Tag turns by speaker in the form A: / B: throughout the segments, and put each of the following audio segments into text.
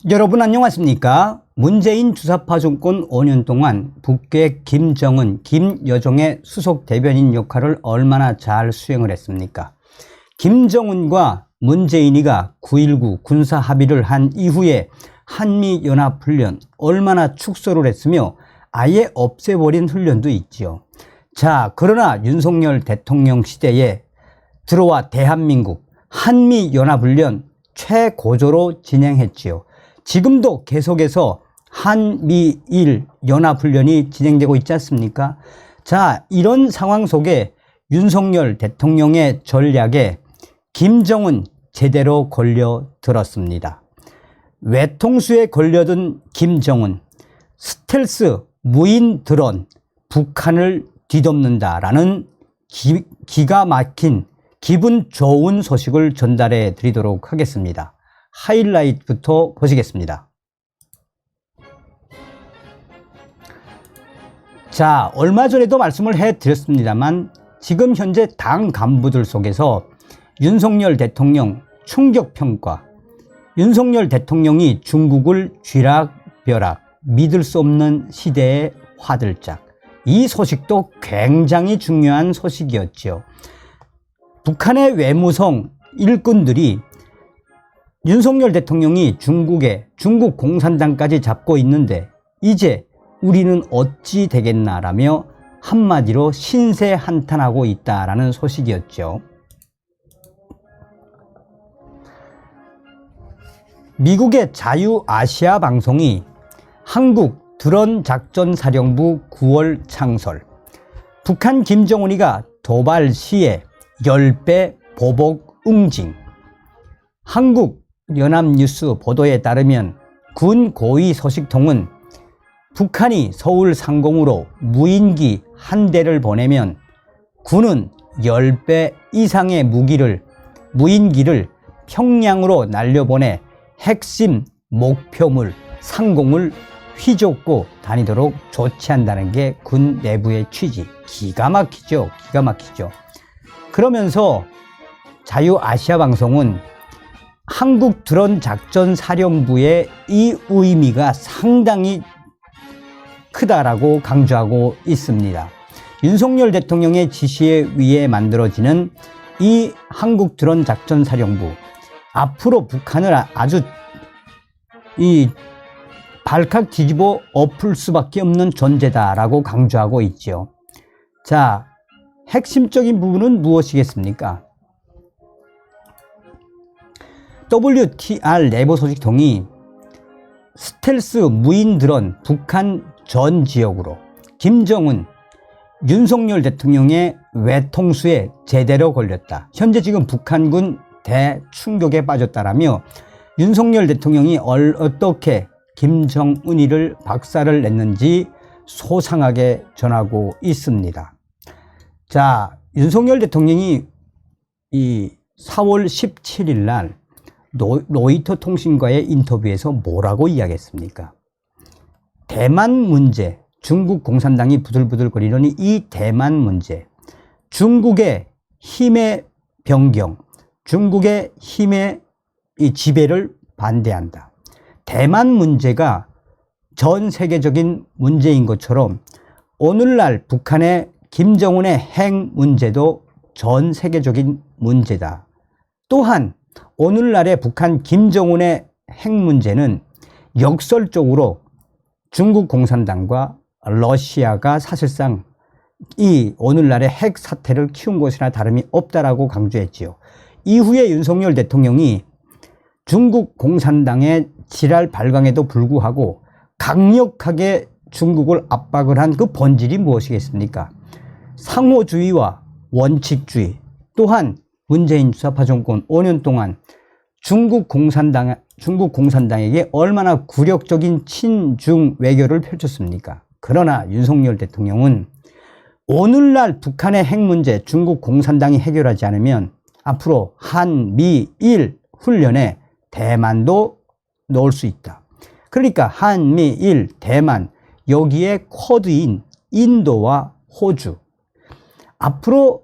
A: 여러분 안녕하십니까? 문재인 주사파 정권 5년 동안 북괴 김정은, 김여정의 수석 대변인 역할을 얼마나 잘 수행을 했습니까? 김정은과 문재인이가 9.19 군사 합의를 한 이후에 한미연합훈련 얼마나 축소를 했으며 아예 없애버린 훈련도 있지요. 자, 그러나 윤석열 대통령 시대에 들어와 대한민국 한미연합훈련 최고조로 진행했지요. 지금도 계속해서 한미일 연합훈련이 진행되고 있지 않습니까? 자, 이런 상황 속에 윤석열 대통령의 전략에 김정은 제대로 걸려들었습니다. 외통수에 걸려든 김정은, 스텔스 무인 드론 북한을 뒤덮는다라는 기가 막힌 기분 좋은 소식을 전달해 드리도록 하겠습니다. 하이라이트부터 보시겠습니다. 자, 얼마 전에도 말씀을 해드렸습니다만 지금 현재 당 간부들 속에서 윤석열 대통령 충격평가, 윤석열 대통령이 중국을 쥐락벼락 믿을 수 없는 시대의 화들짝, 이 소식도 굉장히 중요한 소식이었죠. 북한의 외무성 일꾼들이 윤석열 대통령이 중국 공산당까지 잡고 있는데 이제 우리는 어찌 되겠나라며 한마디로 신세 한탄하고 있다라는 소식이었죠. 미국의 자유아시아 방송이 한국 드론작전사령부 9월 창설, 북한 김정은이가 도발 시에 10배 보복 응징, 한국 연합뉴스 보도에 따르면 군 고위 소식통은 북한이 서울 상공으로 무인기 한 대를 보내면 군은 10배 이상의 무인기를 평양으로 날려보내 핵심 목표물 상공을 휘젓고 다니도록 조치한다는 게 군 내부의 취지. 기가 막히죠. 기가 막히죠. 그러면서 자유아시아 방송은 한국 드론 작전 사령부의 이 의미가 상당히 크다라고 강조하고 있습니다. 윤석열 대통령의 지시에 의해 만들어지는 이 한국 드론 작전 사령부, 앞으로 북한을 아주 발칵 뒤집어 엎을 수밖에 없는 존재다라고 강조하고 있죠. 자, 핵심적인 부분은 무엇이겠습니까? WTR 내부 소식통이 스텔스 무인 드론 북한 전 지역으로 김정은, 윤석열 대통령의 외통수에 제대로 걸렸다. 현재 지금 북한군 대충격에 빠졌다라며 윤석열 대통령이 어떻게 김정은이를 박살을 냈는지 소상하게 전하고 있습니다. 자, 윤석열 대통령이 이 4월 17일 날 로이터 통신과의 인터뷰에서 뭐라고 이야기했습니까? 대만 문제, 중국 공산당이 부들부들거리려니 이 대만 문제, 중국의 힘의 변경, 중국의 힘의 이 지배를 반대한다. 대만 문제가 전 세계적인 문제인 것처럼 오늘날 북한의 김정은의 핵 문제도 전 세계적인 문제다. 또한 오늘날의 북한 김정은의 핵 문제는 역설적으로 중국 공산당과 러시아가 사실상 이 오늘날의 핵 사태를 키운 것이나 다름이 없다라고 강조했지요. 이후에 윤석열 대통령이 중국 공산당의 지랄 발광에도 불구하고 강력하게 중국을 압박을 한 그 본질이 무엇이겠습니까? 상호주의와 원칙주의, 또한 문재인 주사파 정권 5년 동안 중국 공산당에게 얼마나 굴욕적인 친중 외교를 펼쳤습니까? 그러나 윤석열 대통령은 오늘날 북한의 핵 문제 중국 공산당이 해결하지 않으면 앞으로 한미일 훈련에 대만도 넣을 수 있다. 그러니까 한미일 대만, 여기에 쿼드인 인도와 호주, 앞으로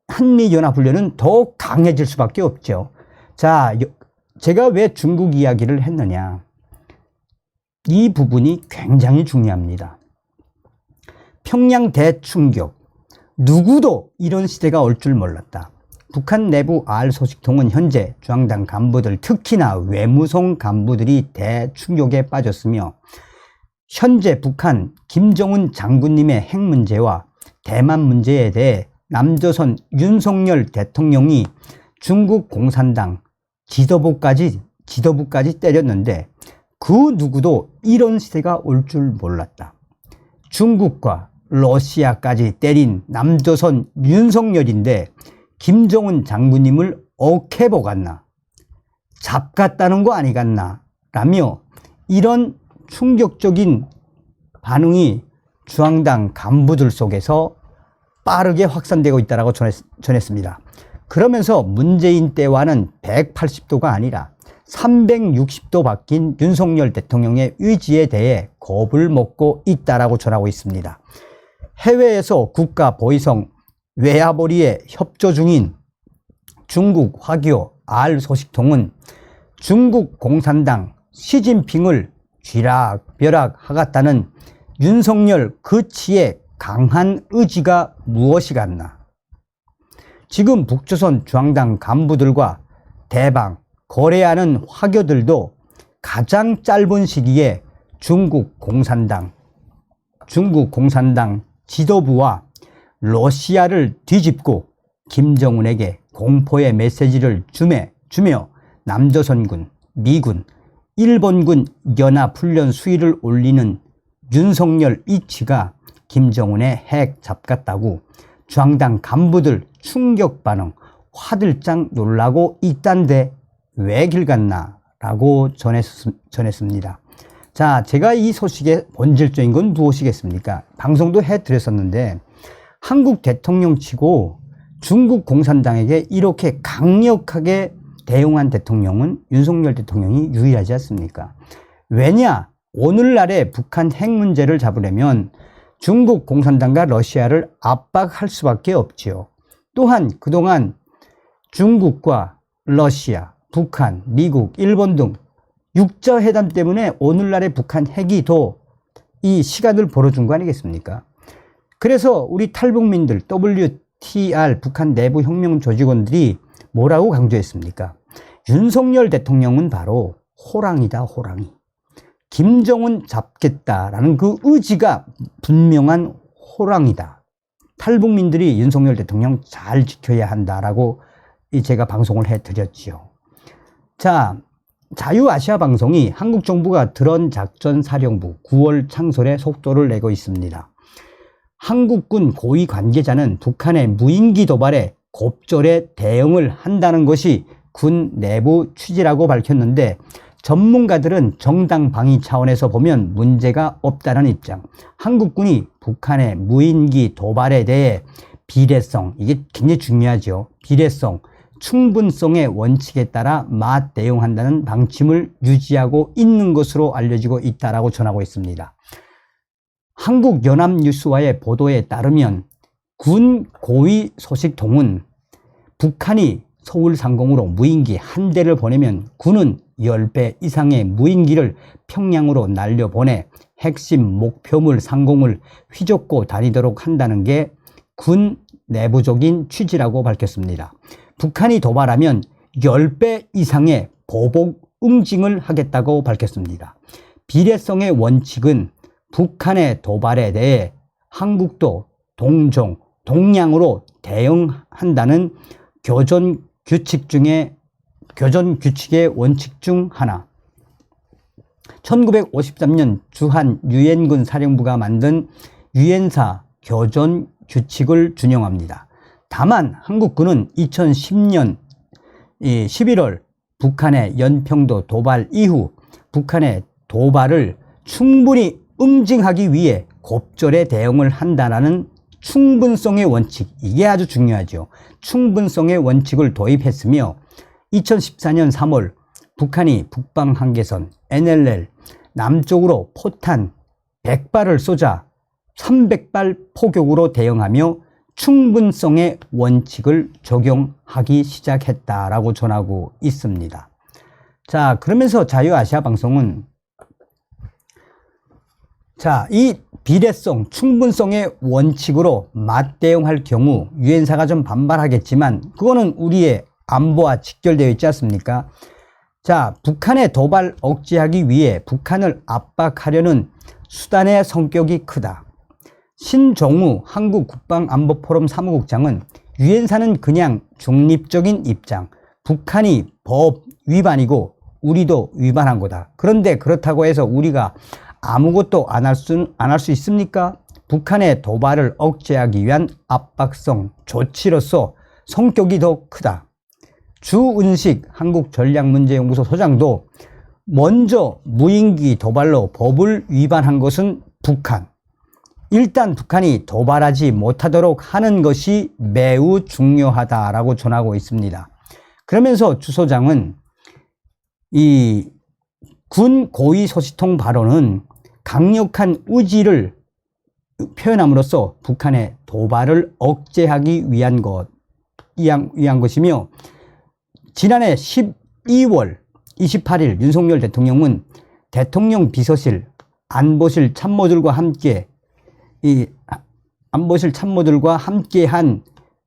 A: 한미연합훈련은 더 강해질 수밖에 없죠. 자, 제가 왜 중국 이야기를 했느냐? 이 부분이 굉장히 중요합니다. 평양 대충격. 누구도 이런 시대가 올 줄 몰랐다. 북한 내부 알소식통은 현재 중앙당 간부들, 특히나 외무성 간부들이 대충격에 빠졌으며 현재 북한 김정은 장군님의 핵 문제와 대만 문제에 대해 남조선 윤석열 대통령이 중국 공산당 지도부까지 때렸는데 그 누구도 이런 시대가 올 줄 몰랐다. 중국과 러시아까지 때린 남조선 윤석열인데 김정은 장군님을 억해보갔나, 잡갔다는 거 아니겠나 라며 이런 충격적인 반응이 중앙당 간부들 속에서 빠르게 확산되고 있다고 전했습니다. 그러면서 문재인 때와는 180도가 아니라 360도 바뀐 윤석열 대통령의 의지에 대해 겁을 먹고 있다고 전하고 있습니다. 해외에서 국가 보위성 외화벌이에 협조 중인 중국 화교 알소식통은 중국 공산당 시진핑을 쥐락벼락 하겠다는 윤석열 그 치의 강한 의지가 무엇이겠나. 지금 북조선 중앙당 간부들과 대방, 거래하는 화교들도 가장 짧은 시기에 중국 공산당 지도부와 러시아를 뒤집고 김정은에게 공포의 메시지를 주며 남조선군, 미군, 일본군 연합훈련 수위를 올리는 윤석열 이치가 김정은의 핵 잡겠다고 중앙당 간부들 충격 반응, 화들짝 놀라고 있단데 왜 길 갔나 라고 전했습니다. 자, 제가 이 소식의 본질적인 건 무엇이겠습니까? 방송도 해드렸었는데 한국 대통령 치고 중국 공산당에게 이렇게 강력하게 대응한 대통령은 윤석열 대통령이 유일하지 않습니까? 왜냐? 오늘날의 북한 핵 문제를 잡으려면 중국 공산당과 러시아를 압박할 수밖에 없지요. 또한 그동안 중국과 러시아, 북한, 미국, 일본 등 육자회담 때문에 오늘날의 북한 핵이 더 이 시간을 벌어준 거 아니겠습니까? 그래서 우리 탈북민들 WTR 북한 내부 혁명 조직원들이 뭐라고 강조했습니까? 윤석열 대통령은 바로 호랑이다, 호랑이. 김정은 잡겠다라는 그 의지가 분명한 호랑이다. 탈북민들이 윤석열 대통령 잘 지켜야 한다라고 제가 방송을 해드렸지요. 자, 자유아시아 방송이 한국 정부가 드론 작전 사령부 9월 창설에 속도를 내고 있습니다. 한국군 고위 관계자는 북한의 무인기 도발에 kop절에 대응을 한다는 것이 군 내부 취지라고 밝혔는데 전문가들은 정당 방위 차원에서 보면 문제가 없다는 입장. 한국군이 북한의 무인기 도발에 대해 비례성, 이게 굉장히 중요하죠. 비례성, 충분성의 원칙에 따라 맞대응한다는 방침을 유지하고 있는 것으로 알려지고 있다고 전하고 있습니다. 한국연합뉴스와의 보도에 따르면 군 고위 소식통은 북한이 서울 상공으로 무인기 한 대를 보내면 군은 10배 이상의 무인기를 평양으로 날려보내 핵심 목표물 상공을 휘젓고 다니도록 한다는 게 군 내부적인 취지라고 밝혔습니다. 북한이 도발하면 10배 이상의 보복 응징을 하겠다고 밝혔습니다. 비례성의 원칙은 북한의 도발에 대해 한국도 동량으로 대응한다는 교전 규칙의 원칙 중 하나. 1953년 주한 유엔군 사령부가 만든 유엔사 교전 규칙을 준용합니다. 다만 한국군은 2010년 11월 북한의 연평도 도발 이후 북한의 도발을 충분히 응징하기 위해 kop절에 대응을 한다는 충분성의 원칙, 이게 아주 중요하죠. 충분성의 원칙을 도입했으며 2014년 3월 북한이 북방 한계선 NLL 남쪽으로 포탄 100발을 쏘자 300발 포격으로 대응하며 충분성의 원칙을 적용하기 시작했다라고 전하고 있습니다. 자, 그러면서 자유아시아방송은 자, 이 비례성, 충분성의 원칙으로 맞대응할 경우 유엔사가 좀 반발하겠지만 그거는 우리의 안보와 직결되어 있지 않습니까? 자, 북한의 도발 억제하기 위해 북한을 압박하려는 수단의 성격이 크다. 신종우 한국국방안보포럼 사무국장은 유엔사는 그냥 중립적인 입장, 북한이 법 위반이고 우리도 위반한 거다. 그런데 그렇다고 해서 우리가 아무것도 안 할 수 있습니까? 북한의 도발을 억제하기 위한 압박성 조치로서 성격이 더 크다. 주은식 한국전략문제연구소 소장도 먼저 무인기 도발로 법을 위반한 것은 북한. 일단 북한이 도발하지 못하도록 하는 것이 매우 중요하다라고 전하고 있습니다. 그러면서 주 소장은 이 군 고위 소식통 발언은 강력한 의지를 표현함으로써 북한의 도발을 억제하기 위한 것이며 지난해 12월 28일 윤석열 대통령은 대통령 비서실 안보실 참모들과 함께한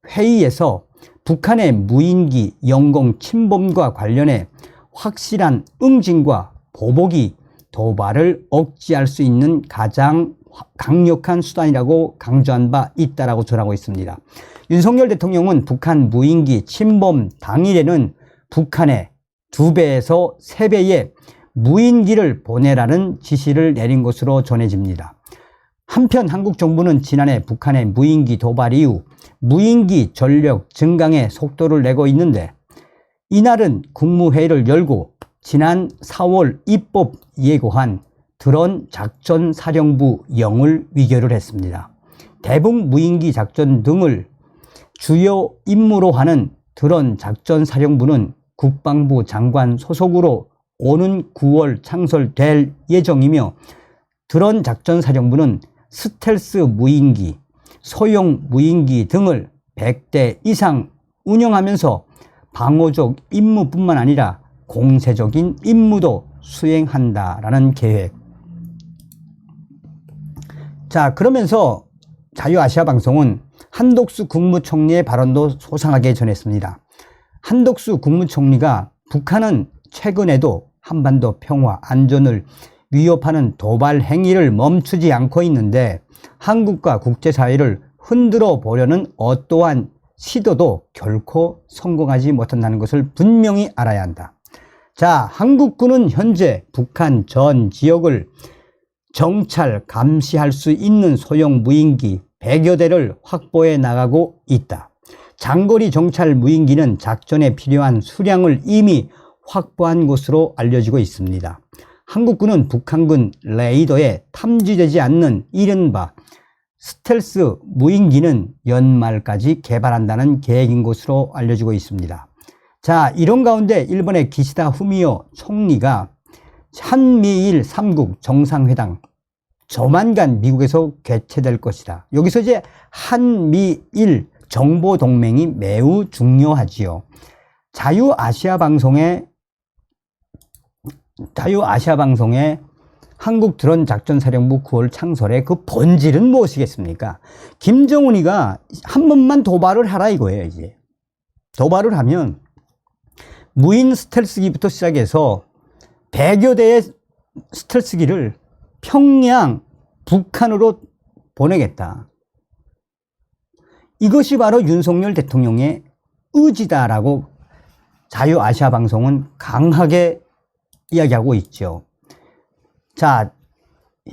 A: 회의에서 북한의 무인기 영공 침범과 관련해 확실한 응징과 보복이 도발을 억제할 수 있는 가장 강력한 수단이라고 강조한 바 있다라고 전하고 있습니다. 윤석열 대통령은 북한 무인기 침범 당일에는 북한에 2배에서 3배의 무인기를 보내라는 지시를 내린 것으로 전해집니다. 한편 한국 정부는 지난해 북한의 무인기 도발 이후 무인기 전력 증강에 속도를 내고 있는데 이날은 국무회의를 열고 지난 4월 입법 예고한 드론 작전 사령부 영을 위결을 했습니다. 대북 무인기 작전 등을 주요 임무로 하는 드론 작전 사령부는 국방부 장관 소속으로 오는 9월 창설될 예정이며 드론 작전 사령부는 스텔스 무인기, 소형 무인기 등을 100대 이상 운영하면서 방어적 임무뿐만 아니라 공세적인 임무도 수행한다라는 계획. 자, 그러면서 자유아시아방송은 한독수 국무총리의 발언도 소상하게 전했습니다. 한독수 국무총리가 북한은 최근에도 한반도 평화 안전을 위협하는 도발 행위를 멈추지 않고 있는데 한국과 국제사회를 흔들어 보려는 어떠한 시도도 결코 성공하지 못한다는 것을 분명히 알아야 한다. 자, 한국군은 현재 북한 전 지역을 정찰, 감시할 수 있는 소형 무인기 100여 대를 확보해 나가고 있다. 장거리 정찰 무인기는 작전에 필요한 수량을 이미 확보한 것으로 알려지고 있습니다. 한국군은 북한군 레이더에 탐지되지 않는 이른바 스텔스 무인기는 연말까지 개발한다는 계획인 것으로 알려지고 있습니다. 자, 이런 가운데 일본의 기시다 후미오 총리가 한미일 3국 정상회담 조만간 미국에서 개최될 것이다. 여기서 이제 한미일 정보동맹이 매우 중요하지요. 자유아시아방송의 한국 드론 작전사령부 9월 창설의 그 본질은 무엇이겠습니까? 김정은이가 한 번만 도발을 하라 이거예요. 이제 도발을 하면 무인 스텔스기부터 시작해서 100여 대의 스텔스기를 평양, 북한으로 보내겠다. 이것이 바로 윤석열 대통령의 의지다라고 자유아시아방송은 강하게 이야기하고 있죠. 자,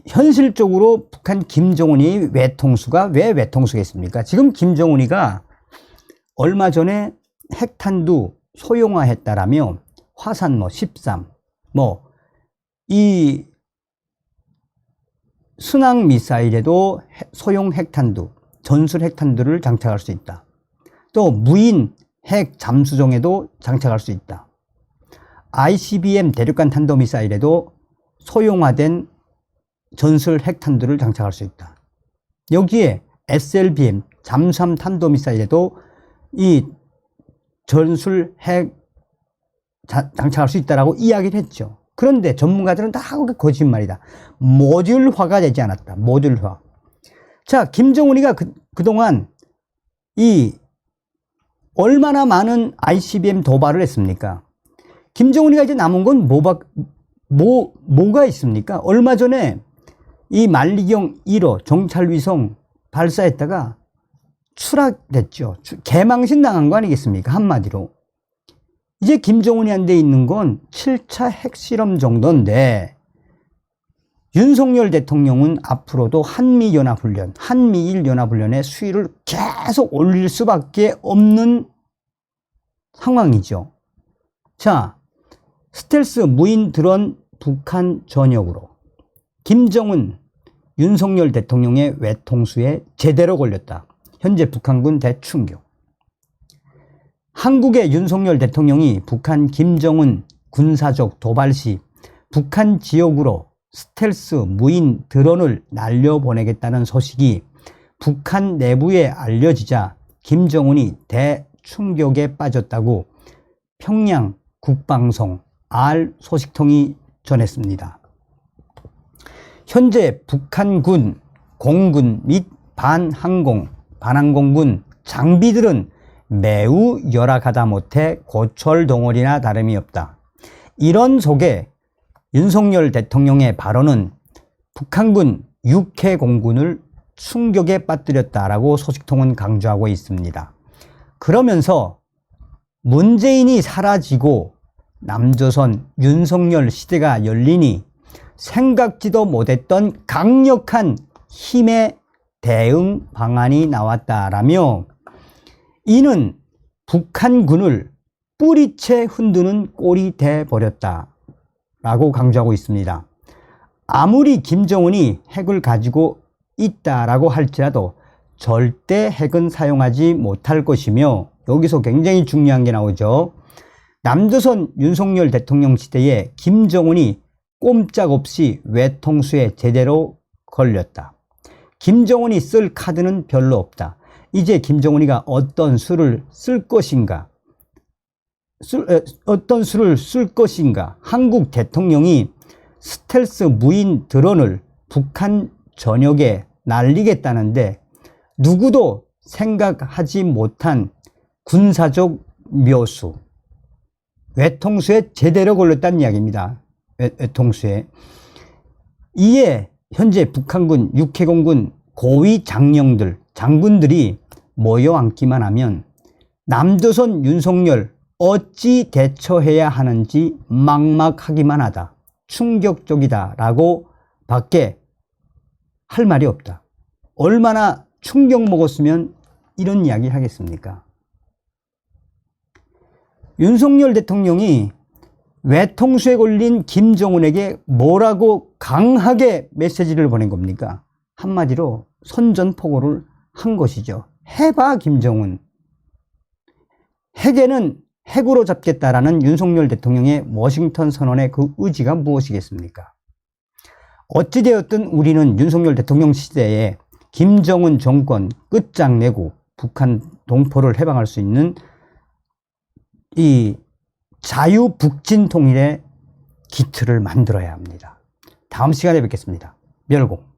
A: 현실적으로 북한 김정은이 외통수가 왜 외통수겠습니까? 지금 김정은이가 얼마 전에 핵탄두 소형화했다라며 화산 13, 이 순항 미사일에도 소형 핵탄두, 전술 핵탄두를 장착할 수 있다. 또 무인 핵 잠수정에도 장착할 수 있다. ICBM 대륙간 탄도미사일에도 소형화된 전술 핵탄두를 장착할 수 있다. 여기에 SLBM 잠수함 탄도미사일에도 이 전술 핵 장착할 수 있다라고 이야기를 했죠. 그런데 전문가들은 다 거짓말이다. 모듈화가 되지 않았다. 모듈화. 자, 김정은이가 그동안 얼마나 많은 ICBM 도발을 했습니까? 김정은이가 이제 남은 건 뭐가 있습니까? 얼마 전에 이 만리경 1호 정찰위성 발사했다가 추락됐죠. 개망신 당한 거 아니겠습니까? 한마디로. 이제 김정은이한테 있는 건 7차 핵실험 정도인데, 윤석열 대통령은 앞으로도 한미연합훈련, 한미일연합훈련의 수위를 계속 올릴 수밖에 없는 상황이죠. 자, 스텔스 무인 드론 북한 전역으로 김정은, 윤석열 대통령의 외통수에 제대로 걸렸다. 현재 북한군 대충격. 한국의 윤석열 대통령이 북한 김정은 군사적 도발 시 북한 지역으로 스텔스 무인 드론을 날려보내겠다는 소식이 북한 내부에 알려지자 김정은이 대충격에 빠졌다고 평양 국방성 R 소식통이 전했습니다. 현재 북한군 공군 및 반항공군 장비들은 매우 열악하다 못해 고철덩어리나 다름이 없다. 이런 속에 윤석열 대통령의 발언은 북한군 6회 공군을 충격에 빠뜨렸다라고 소식통은 강조하고 있습니다. 그러면서 문재인이 사라지고 남조선 윤석열 시대가 열리니 생각지도 못했던 강력한 힘의 대응 방안이 나왔다라며, 이는 북한군을 뿌리채 흔드는 꼴이 돼버렸다라고 강조하고 있습니다. 아무리 김정은이 핵을 가지고 있다라고 할지라도 절대 핵은 사용하지 못할 것이며, 여기서 굉장히 중요한 게 나오죠. 남조선 윤석열 대통령 시대에 김정은이 꼼짝없이 외통수에 제대로 걸렸다. 김정은이 쓸 카드는 별로 없다. 이제 김정은이가 어떤 수를 쓸 것인가, 한국 대통령이 스텔스 무인 드론을 북한 전역에 날리겠다는데 누구도 생각하지 못한 군사적 묘수, 외통수에 제대로 걸렸다는 이야기입니다. 외통수에. 이에 현재 북한군 6회 공군 고위 장군들이 모여앉기만 하면 남조선 윤석열 어찌 대처해야 하는지 막막하기만 하다, 충격적이다 라고 밖에 할 말이 없다. 얼마나 충격 먹었으면 이런 이야기 하겠습니까? 윤석열 대통령이 외통수에 걸린 김정은에게 뭐라고 강하게 메시지를 보낸 겁니까? 한마디로 선전포고를 한 것이죠. 해봐 김정은. 핵에는 핵으로 잡겠다라는 윤석열 대통령의 워싱턴 선언의 그 의지가 무엇이겠습니까? 어찌되었든 우리는 윤석열 대통령 시대에 김정은 정권 끝장내고 북한 동포를 해방할 수 있는 이 자유북진 통일의 기틀을 만들어야 합니다. 다음 시간에 뵙겠습니다. 멸공.